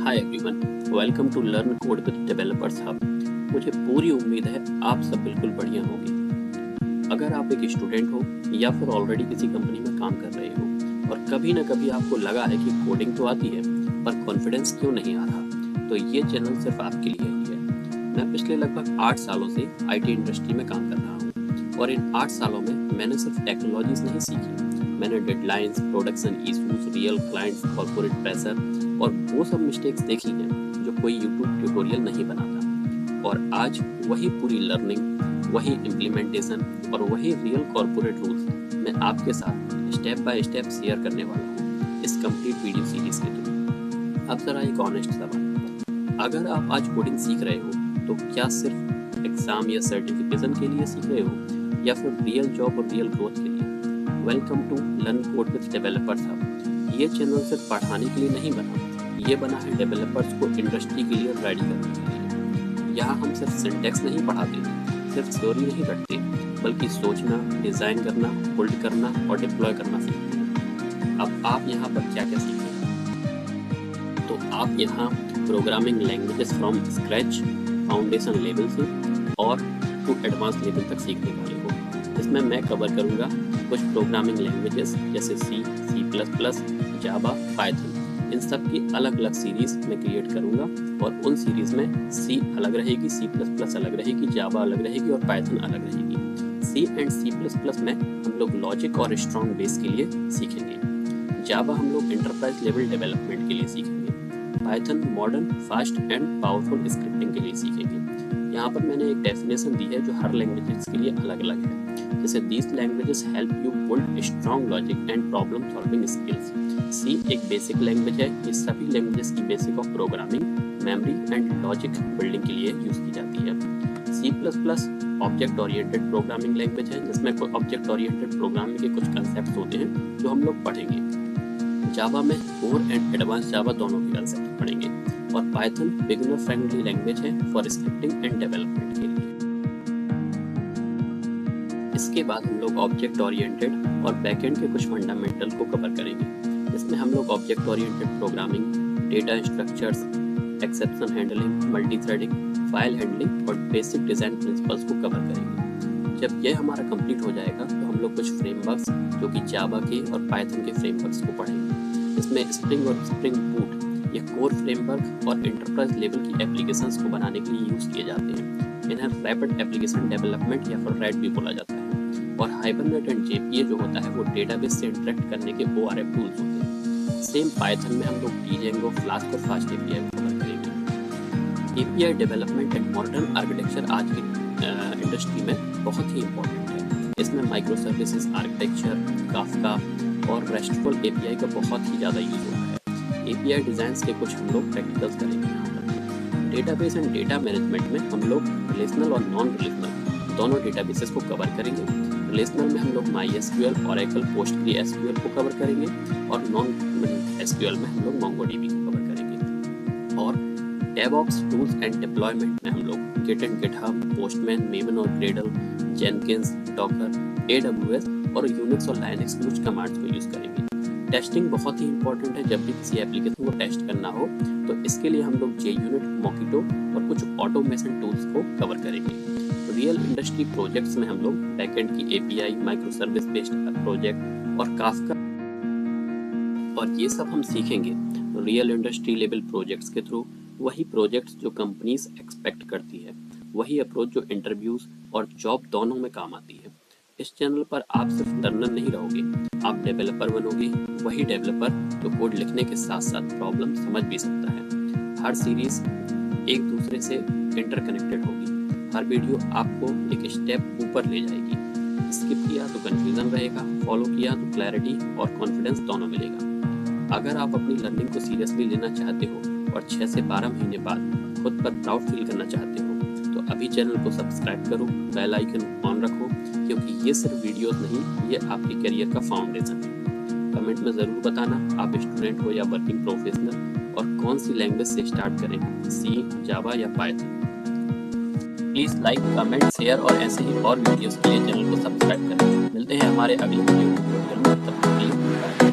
Hi everyone, welcome to learn code with developers hub. मुझे पूरी उम्मीद है आप सब बिल्कुल बढ़िया होंगे। अगर आप एक स्टूडेंट हो या फिर ऑलरेडी किसी कंपनी में काम कर रहे हो और कभी ना कभी आपको लगा है कि कोडिंग तो आती है पर कॉन्फिडेंस क्यों नहीं आ रहा, तो ये चैनल सिर्फ आपके लिए ही है। मैं पिछले लगभग 8 सालों से आईटी इंडस्ट्री में काम कर रहा हूँ और इन 8 सालों में मैंने सिर्फ टेक्नोलॉजीज नहीं सीखी, मैंने deadlines, production issues, real clients, corporate pressure और वो सब मिस्टेक्स देखी हैं जो कोई यूट्यूब ट्यूटोरियल नहीं बनाता। और आज वही पूरी लर्निंग, वही इम्प्लीमेंटेशन और वही रियल कॉर्पोरेट रूल्स मैं आपके साथ स्टेप बाय स्टेप शेयर करने वाला हूँ इस कंप्लीट वीडियो सीरीज के थ्रू। अब जरा एक ऑनेस्ट सवाल, अगर आप आज कोडिंग सीख रहे हो तो क्या सिर्फ एग्जाम या सर्टिफिकेशन के लिए सीख रहे हो या फिर रियल जॉब और रियल ग्रोथ के लिए? Welcome to learn code with developers hub. ये चैनल सिर्फ पढ़ाने के लिए नहीं बना, ये बना है डेवलपर्स को इंडस्ट्री के लिए रेडी करने के लिए। यहाँ हम सिर्फ सिंटैक्स नहीं पढ़ाते, सिर्फ थ्योरी नहीं रखते, बल्कि सोचना, डिजाइन करना, बिल्ड करना और डिप्लॉय करना सीखते हैं। अब आप यहाँ पर क्या क्या सीखेंगे? तो आप यहाँ programming languages from scratch, foundation level से और टू एडवांस लेवल तक सीखने वाले हो। इसमें मैं कवर करूँगा कुछ प्रोग्रामिंग लैंग्वेजेस जैसे सी, C++, जावा, पाइथन। इन सब की अलग अलग सीरीज में क्रिएट करूंगा और उन सीरीज में सी अलग रहेगी, C++ अलग रहेगी, जावा अलग रहेगी और पाइथन अलग रहेगी। सी एंड C++ में हम लोग लॉजिक और स्ट्रॉन्ग बेस के लिए सीखेंगे। जावा हम लोग एंटरप्राइज लेवल डेवलपमेंट के लिए सीखेंगे। Python modern, fast and powerful scripting के लिए सीखेंगे। यहाँ पर मैंने एक डेफिनेशन दी है जो हर लैंग्वेजेस के लिए अलग अलग है। जैसे these languages help you build strong logic and problem solving skills. C एक बेसिक लैंग्वेज है, ये सभी लैंग्वेजेस की basic of programming, memory and logic building के लिए यूज की जाती है। C++ object oriented programming language है जिसमें कोई ऑब्जेक्ट ओरिएंटेड प्रोग्रामिंग के कुछ कंसेप्ट होते हैं जो हम लोग पढ़ेंगे। जावा में कोर एंड एडवांस जावा दोनों के कंसेप्ट पढ़ेंगे और पाइथन बिगिनर फ्रेंडली लैंग्वेज है फॉर स्क्रिप्टिंग एंड डेवलपमेंट के लिए। इसके बाद हम लोग ऑब्जेक्ट ओरिएंटेड और बैकएंड के कुछ फंडामेंटल को कवर करेंगे। इसमें हम लोग object oriented programming, data structures, exception handling, multi threading, file handling और बेसिक डिजाइन प्रिंसिपल्स को कवर करेंगे। जब यह हमारा कंप्लीट हो जाएगा तो हम लोग कुछ फ्रेमवर्क्स जो कि जावा के और पाइथन के फ्रेमवर्क्स को पढ़ेंगे। इसमें स्प्रिंग और स्प्रिंग बूट ये कोर फ्रेमवर्क और एंटरप्राइज लेवल की एप्लीकेशंस को बनाने के लिए यूज किए जाते हैं। इन्हें रैपिड एप्लीकेशन डेवलपमेंट या फिर रैड भी बोला जाता है। और हाइबरनेट एंड JPA जो होता है वो डेटाबेस से इंटरेक्ट करने के ORF टूल्स होते हैं। सेम पाइथन में हम लोग Django, फ्लास्क और फास्ट API को कवर करेंगे। API development and modern architecture आज की इंडस्ट्री में बहुत ही इंपॉर्टेंट है। इसमें माइक्रो सर्विसेज आर्किटेक्चर, काफका और रेस्टफुल API का बहुत ही ज़्यादा यूज होता है। API डिजाइंस के कुछ हम लोग प्रैक्टिकल्स करेंगे यहाँ पर। डेटाबेस एंड डेटा मैनेजमेंट में हम लोग रिलेशनल और नॉन रिलेशनल दोनों डेटाबेसेस को कवर करेंगे। रिलेशनल में हम लोग MySQL, Oracle, PostgreSQL को कवर करेंगे और नॉन SQL में हम लोग MongoDB को कवर करेंगे। और DevOps टूल्स एंड डिप्लॉयमेंट में हम लोग Git and GitHub, Postman, Maven और Gradle, Jenkins, Docker, AWS और Unix और Linux के कुछ कमांड्स को यूज करेंगे। टेस्टिंग बहुत ही इंपॉर्टेंट है। जब भी किसी एप्लीकेशन को टेस्ट करना हो तो इसके लिए हम लोग JUnit, Mockito और कुछ ऑटोमेशन टूल्स को कवर करेंगे। रियल इंडस्ट्री प्रोजेक्ट्स में हम लोग बैकएंड की API, micro service based project और काफका और ये सब हम सीखेंगे रियल इंडस्ट्री लेवल प्रोजेक्ट्स के थ्रू। वही प्रोजेक्ट्स जो कंपनीज एक्सपेक्ट करती है, वही अप्रोच जो इंटरव्यूज और जॉब दोनों में काम आती है। इस चैनल पर आप सिर्फ लर्नर नहीं रहोगे, आप डेवलपर बनोगे। वही डेवलपर जो कोड लिखने के साथ साथ प्रॉब्लम समझ भी सकता है। हर सीरीज एक दूसरे से इंटरकनेक्टेड होगी। हर वीडियो आपको एक स्टेप ऊपर ले जाएगी। स्किप किया तो कंफ्यूजन रहेगा, फॉलो किया तो क्लैरिटी और कॉन्फिडेंस दोनों मिलेगा। अगर आप अपनी लर्निंग को सीरियसली लेना चाहते हो और 6 से 12 महीने बाद खुद पर प्राउड फील करना चाहते हो तो अभी चैनल को सब्सक्राइब करो, बेल आइकन ऑन रखो, क्योंकि ये सिर्फ वीडियोस नहीं, ये आपके करियर का फाउंडेशन है। कमेंट में ज़रूर बताना आप स्टूडेंट हो या वर्किंग प्रोफेशनल और कौन सी लैंग्वेज से स्टार्ट करें, सी, जावा या Python. Please like, comment, share और ऐसे ही और वीडियोस के लिए चैनल को सब्सक्राइब करें। मिलते हैं हमारे अगले वीडियो में। तब तक के लिए बाय।